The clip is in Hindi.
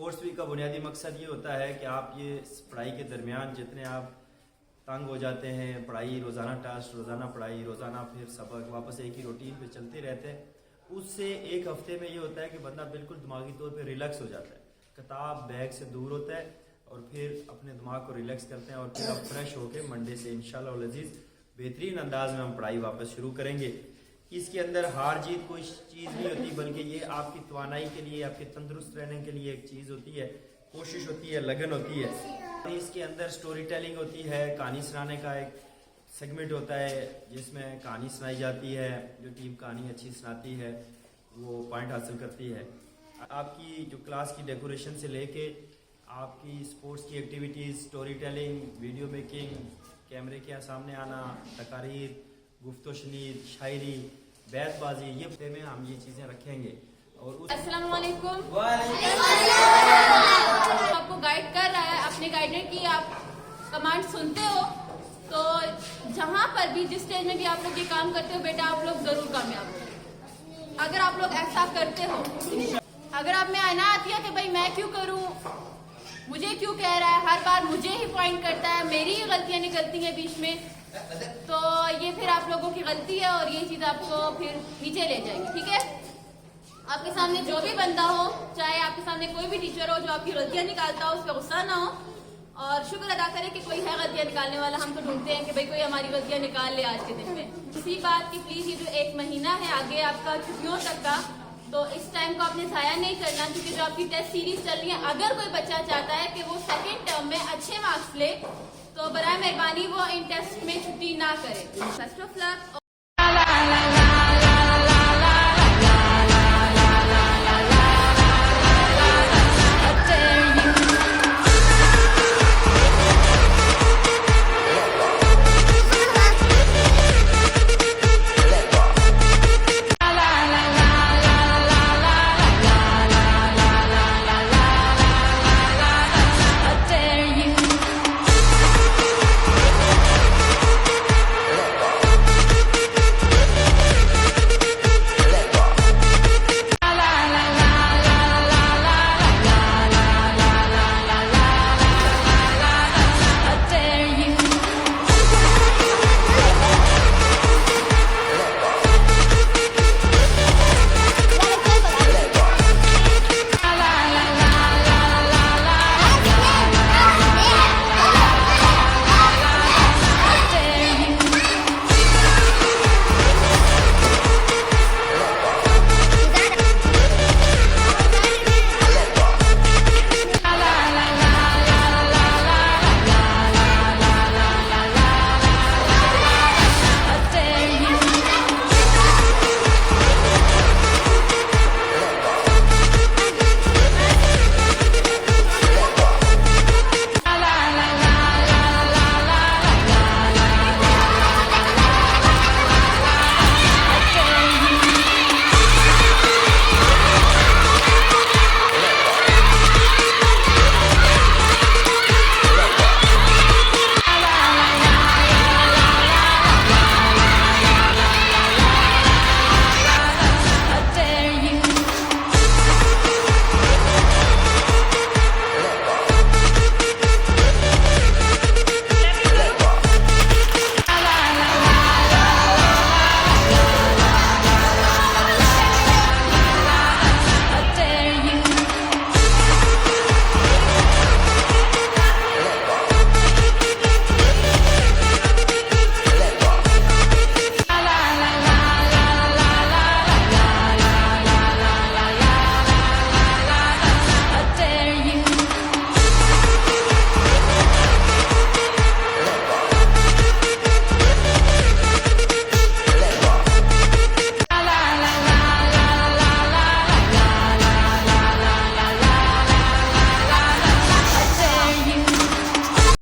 स्पोर्ट्स वीक का बुनियादी मकसद ये होता है कि आप ये पढ़ाई के दरमियान जितने आप तंग हो जाते हैं, पढ़ाई रोज़ाना टेस्ट, रोज़ाना पढ़ाई, रोज़ाना फिर सबक, वापस एक ही रूटीन पे चलते रहते हैं, उससे एक हफ्ते में ये होता है कि बंदा बिल्कुल दिमागी तौर पे रिलैक्स हो जाता है, किताब बैग से दूर होता है और फिर अपने दिमाग को रिलैक्स करते हैं और फिर आप फ्रेश होकर मंडे से इंशाल्लाह अज़ीज़ बेहतरीन अंदाज में हम पढ़ाई वापस शुरू करेंगे। इसके अंदर हार जीत कोई चीज़ नहीं होती, बल्कि ये आपकी तवानाई के लिए, आपके तंदुरुस्त रहने के लिए एक चीज़ होती है, कोशिश होती है, लगन होती है। इसके अंदर स्टोरी टेलिंग होती है, कहानी सुनाने का एक सेगमेंट होता है जिसमें कहानी सुनाई जाती है। जो टीम कहानी अच्छी सुनाती है वो पॉइंट हासिल करती है। आपकी जो क्लास की डेकोरेशन से लेके आपकी स्पोर्ट्स की activities, story telling, video making, कैमरे के सामने आना, तकारीर, गुफ्तो शनीद, शायरी, बैतबाजी, ये हफ्ते में हम ये चीज़ें रखेंगे। और अस्सलाम वालेकुम। आपको गाइड कर रहा है, अपने गाइडर की आप कमांड सुनते हो तो जहाँ पर भी, जिस स्टेज में भी आप लोग ये काम करते हो बेटा, आप लोग जरूर कामयाब हो अगर आप लोग ऐसा करते हो। अगर आप में आना आती है कि भाई मैं क्यों करूं, मुझे क्यों कह रहा है, हर बार मुझे ही पॉइंट करता है, मेरी ही गलतियां निकलती हैं बीच में, तो ये फिर आप लोगों की गलती है और ये चीज आपको फिर नीचे ले जाएगी। ठीक है, आपके सामने जो भी बंदा हो, चाहे आपके सामने कोई भी टीचर हो जो आपकी गलतियां निकालता हो, उस पर गुस्सा ना हो और शुक्र अदा करें कि कोई है गलतियां निकालने वाला। हम तो ढूंढते हैं कि भाई कोई हमारी गलतियां निकाल ले आज के दिन में। इसी बात की प्लीज, ये जो एक महीना है आगे आपका छुट्टियों तक का, तो इस टाइम को आपने जाया नहीं करना, क्योंकि जो आपकी टेस्ट सीरीज चल रही है, अगर कोई बच्चा चाहता है कि वो सेकेंड टर्म में अच्छे मार्क्स ले तो बराए मेहरबानी वो इन टेस्ट में छुट्टी ना करे। Best of luck.